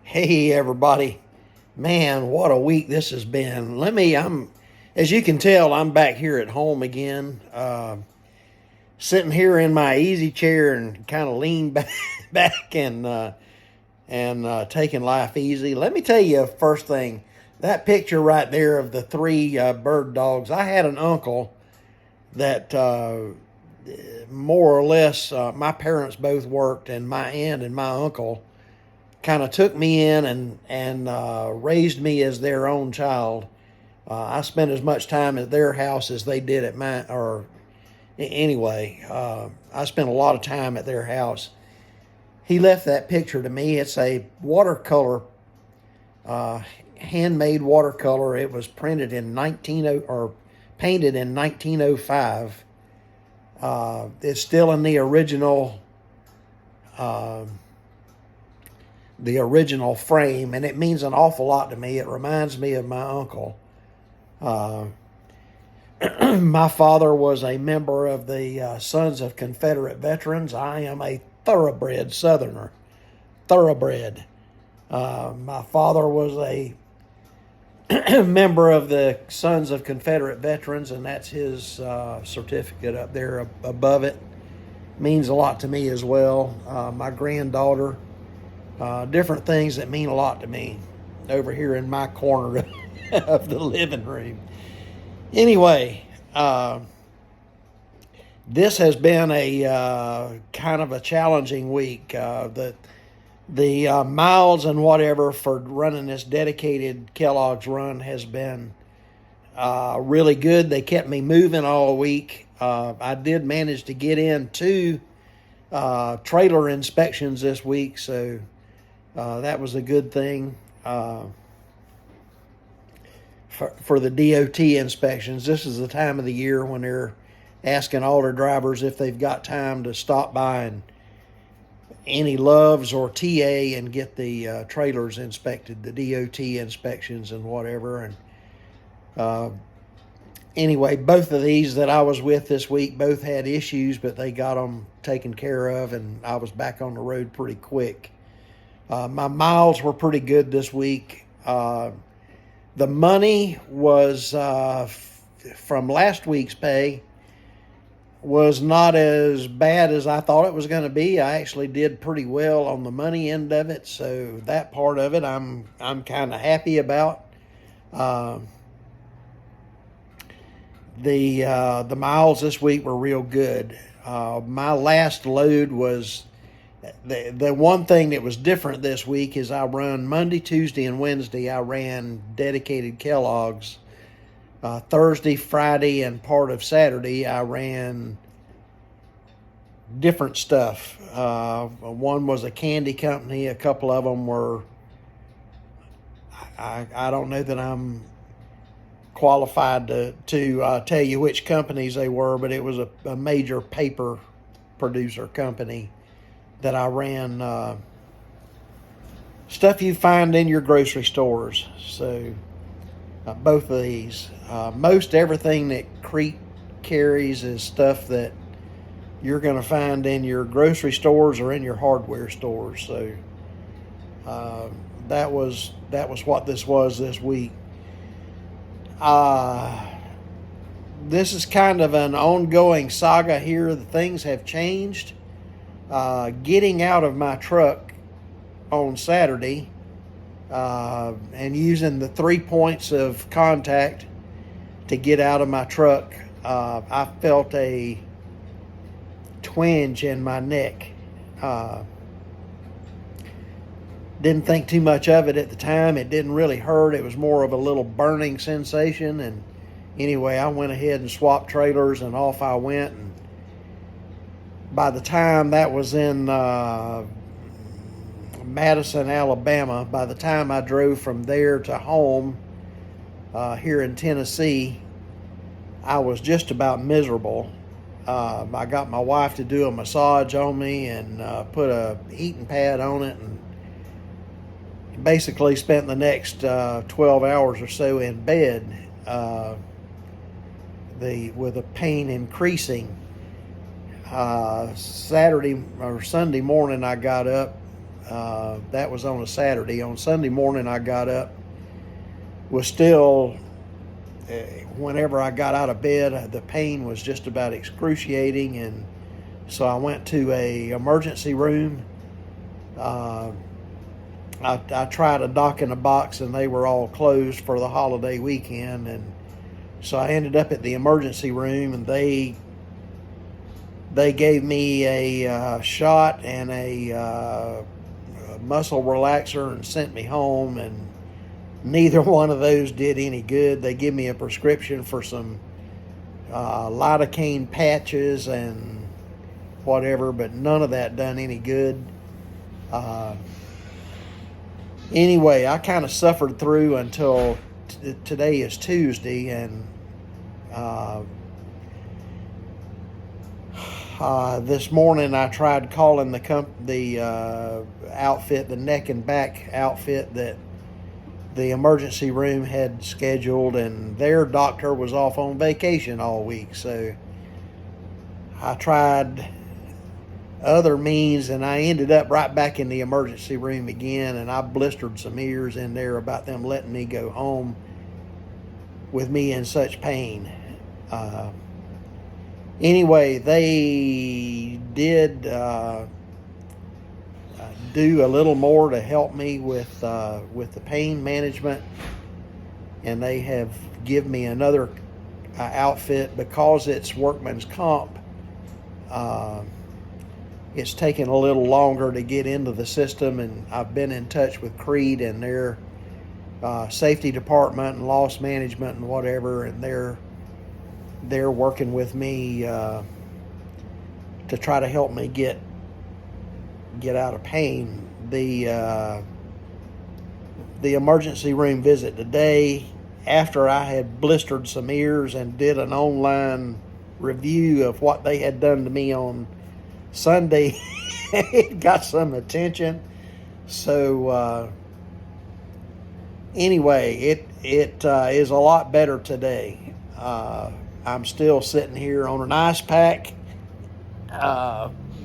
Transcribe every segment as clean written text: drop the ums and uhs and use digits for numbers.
Hey everybody. Man, what a week this has been. As you can tell, I'm back here at home again, sitting here in my easy chair and kind of lean back and taking life easy. Let me tell you first thing, that picture right there of the three bird dogs. I had an uncle that more or less my parents both worked, and my aunt and my uncle kind of took me in and raised me as their own child. I spent as much time at their house as they did at mine. Or anyway, I spent a lot of time at their house. He left that picture to me. It's a watercolor, handmade watercolor. It was printed in 190 or painted in 1905. It's still in the original frame, and it means an awful lot to me. It reminds me of my uncle. My father was a member of the Sons of Confederate Veterans. I am a thoroughbred Southerner. Thoroughbred. My father was a member of the Sons of Confederate Veterans, and that's his certificate up there above it. Means a lot to me as well. My granddaughter. Different things that mean a lot to me over here in my corner of the living room. Anyway, this has been a kind of a challenging week. The miles and whatever for running this dedicated Kellogg's run has been really good. They kept me moving all week. I did manage to get in 2 trailer inspections this week, so that was a good thing for the DOT inspections. This is the time of the year when they're asking all their drivers if they've got time to stop by and any Loves or TA and get the trailers inspected, the DOT inspections and whatever. And anyway, both of these that I was with this week both had issues, but they got them taken care of, and I was back on the road pretty quick. My miles were pretty good this week. The money was from last week's pay was not as bad as I thought it was going to be. I actually did pretty well on the money end of it, so that part of it I'm kind of happy about. The miles this week were real good. My last load was. The one thing that was different this week is I run Monday, Tuesday, and Wednesday. I ran dedicated Kellogg's. Thursday, Friday, and part of Saturday, I ran different stuff. One was a candy company. A couple of them were, I don't know that I'm qualified to tell you which companies they were, but it was a major paper producer company that I ran. Stuff you find in your grocery stores. So both of these. Most everything that Crete carries is stuff that you're going to find in your grocery stores or in your hardware stores. So that was what this was this week. This is kind of an ongoing saga here. The things have changed. Getting out of my truck on Saturday and using the 3 points of contact to get out of my truck, I felt a twinge in my neck. Didn't think too much of it at the time. It didn't really hurt. It was more of a little burning sensation. And anyway, I went ahead and swapped trailers, and off I went. And by the time that was in Madison, Alabama, by the time I drove from there to home here in Tennessee, I was just about miserable. I got my wife to do a massage on me and put a heating pad on it, and basically spent the next 12 hours or so in bed with the pain increasing. Saturday or Sunday morning I got up That was on a Saturday. On Sunday morning, I got up, was still, whenever I got out of bed, the pain was just about excruciating, and so I went to a emergency room. I tried a doc in a box, and they were all closed for the holiday weekend, and so I ended up at the emergency room, and they gave me a shot and a muscle relaxer and sent me home, and neither one of those did any good. They give me a prescription for some lidocaine patches and whatever, but none of that done any good. Anyway, I kind of suffered through until today is Tuesday, and this morning I tried calling the outfit, the neck and back outfit that the emergency room had scheduled, and their doctor was off on vacation all week. So I tried other means, and I ended up right back in the emergency room again, and I blistered some ears in there about them letting me go home with me in such pain. Anyway, they did do a little more to help me with the pain management, and they have given me another outfit because it's workman's comp. It's taken a little longer to get into the system, and I've been in touch with Creed and their safety department and loss management and whatever, and they're working with me to try to help me get out of pain. The emergency room visit today, after I had blistered some ears and did an online review of what they had done to me on Sunday, it got some attention. So anyway, it is a lot better today. I'm still sitting here on an ice pack.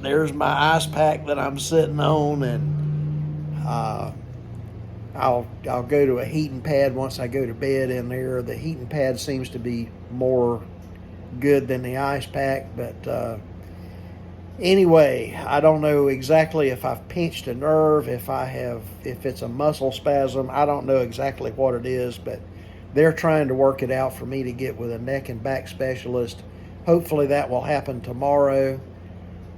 There's my ice pack that I'm sitting on, and I'll go to a heating pad once I go to bed in there. The heating pad seems to be more good than the ice pack, but anyway, I don't know exactly if I've pinched a nerve, if it's a muscle spasm. I don't know exactly what it is, but they're trying to work it out for me to get with a neck and back specialist. Hopefully that will happen tomorrow.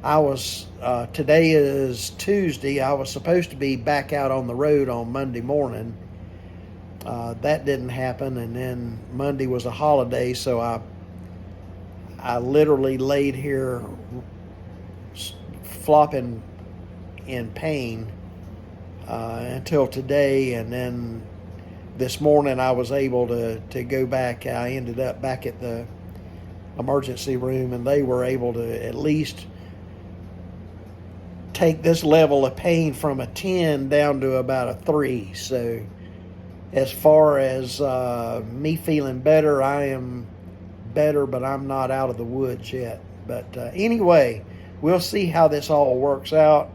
Today is Tuesday. I was supposed to be back out on the road on Monday morning. That didn't happen, and then Monday was a holiday, so I literally laid here flopping in pain until today, and then this morning I was able to go back. I ended up back at the emergency room, and they were able to at least take this level of pain from a 10 down to about a 3. So as far as me feeling better, I am better, but I'm not out of the woods yet. But anyway, we'll see how this all works out.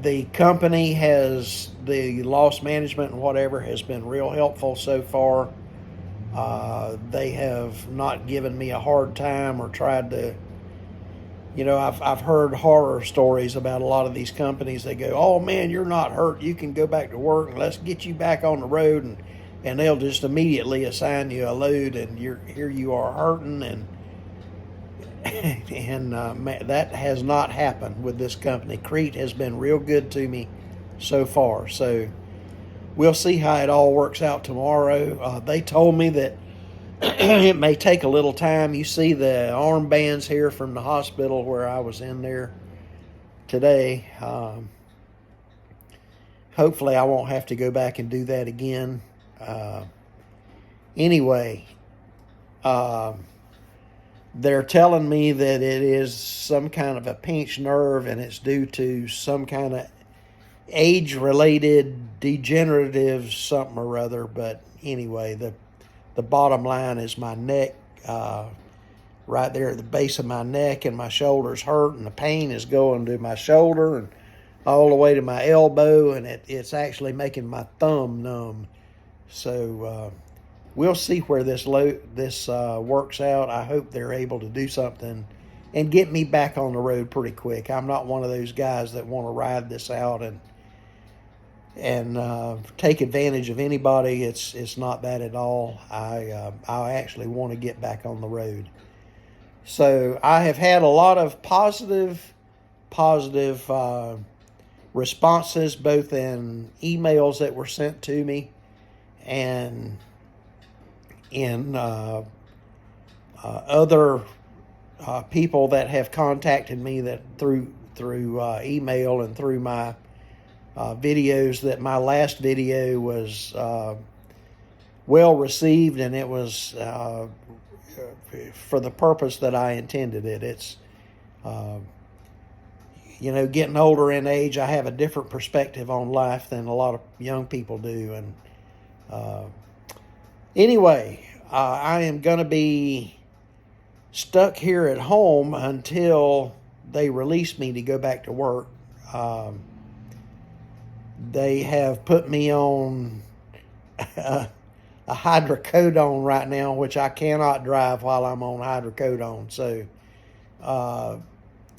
The company the loss management and whatever has been real helpful so far. They have not given me a hard time or tried to, I've heard horror stories about a lot of these companies. They go, "Oh man, you're not hurt. You can go back to work, and let's get you back on the road," and they'll just immediately assign you a load, and here you are hurting, and that has not happened with this company. Crete has been real good to me so far. So we'll see how it all works out tomorrow. They told me that it may take a little time. You see the armbands here from the hospital where I was in there today. Hopefully I won't have to go back and do that again. Anyway, they're telling me that it is some kind of a pinched nerve, and it's due to some kind of age-related degenerative something or other. But anyway, the bottom line is my neck right there at the base of my neck, and my shoulders hurt, and the pain is going to my shoulder and all the way to my elbow, and it's actually making my thumb numb. So we'll see where this works out. I hope they're able to do something and get me back on the road pretty quick. I'm not one of those guys that want to ride this out and take advantage of anybody. It's not that at all. I actually want to get back on the road. So I have had a lot of positive responses, both in emails that were sent to me and in other people that have contacted me that through email and through my videos, that my last video was well received, and it was for the purpose that I intended it. It's getting older in age, I have a different perspective on life than a lot of young people do. And anyway, I am going to be stuck here at home until they release me to go back to work. They have put me on a hydrocodone right now, which I cannot drive while I'm on hydrocodone. So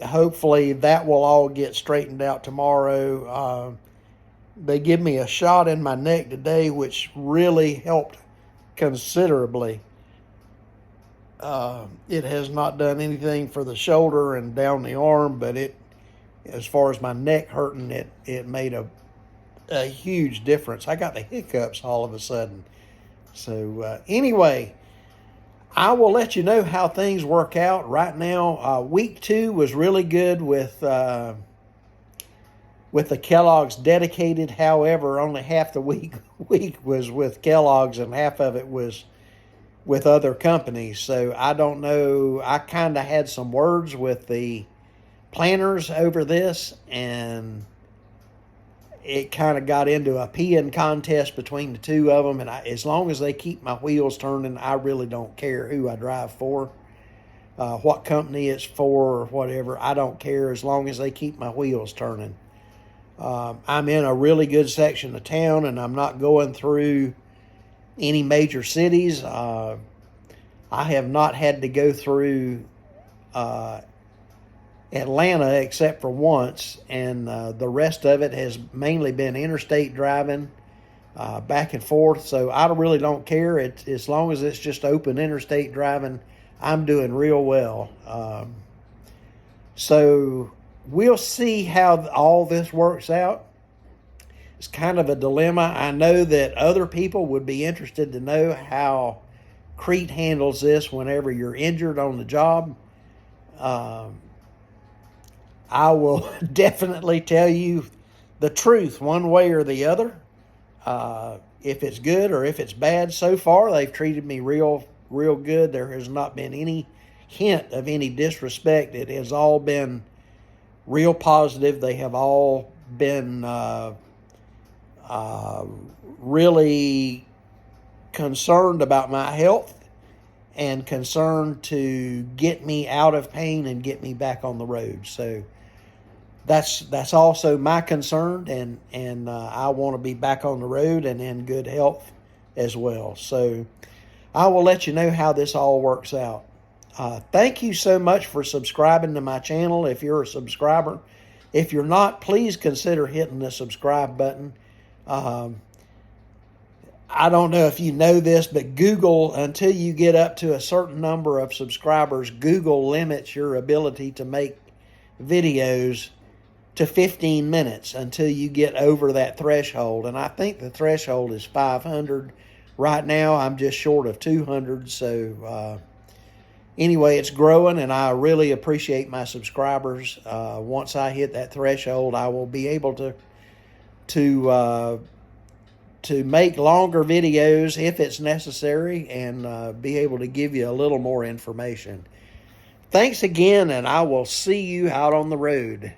hopefully that will all get straightened out tomorrow. They give me a shot in my neck today, which really helped considerably. It has not done anything for the shoulder and down the arm, but as far as my neck hurting, it made a huge difference. I got the hiccups all of a sudden. So anyway, I will let you know how things work out. Right now, week 2 was really good with the Kellogg's dedicated. However, only half the week was with Kellogg's and half of it was with other companies. So I don't know. I kind of had some words with the planners over this, and it kind of got into a peeing contest between the two of them. And as long as they keep my wheels turning, I really don't care who I drive for, what company it's for or whatever. I don't care as long as they keep my wheels turning. I'm in a really good section of town, and I'm not going through any major cities. I have not had to go through Atlanta except for once, and the rest of it has mainly been interstate driving back and forth. So I really don't care. As long as it's just open interstate driving, I'm doing real well. So we'll see how all this works out. It's kind of a dilemma. I know that other people would be interested to know how Crete handles this whenever you're injured on the job. I will definitely tell you the truth one way or the other. If it's good or if it's bad. So far, they've treated me real good. There has not been any hint of any disrespect. It has all been real positive. They have all been really concerned about my health and concerned to get me out of pain and get me back on the road. So that's also my concern, and I want to be back on the road and in good health as well. So I will let you know how this all works out. Thank you so much for subscribing to my channel if you're a subscriber. If you're not, please consider hitting the subscribe button. I don't know if you know this, but Google, until you get up to a certain number of subscribers, Google limits your ability to make videos to 15 minutes until you get over that threshold. And I think the threshold is 500. Right now, I'm just short of 200. So anyway, it's growing, and I really appreciate my subscribers. Once I hit that threshold, I will be able to make longer videos if it's necessary, and be able to give you a little more information. Thanks again, and I will see you out on the road.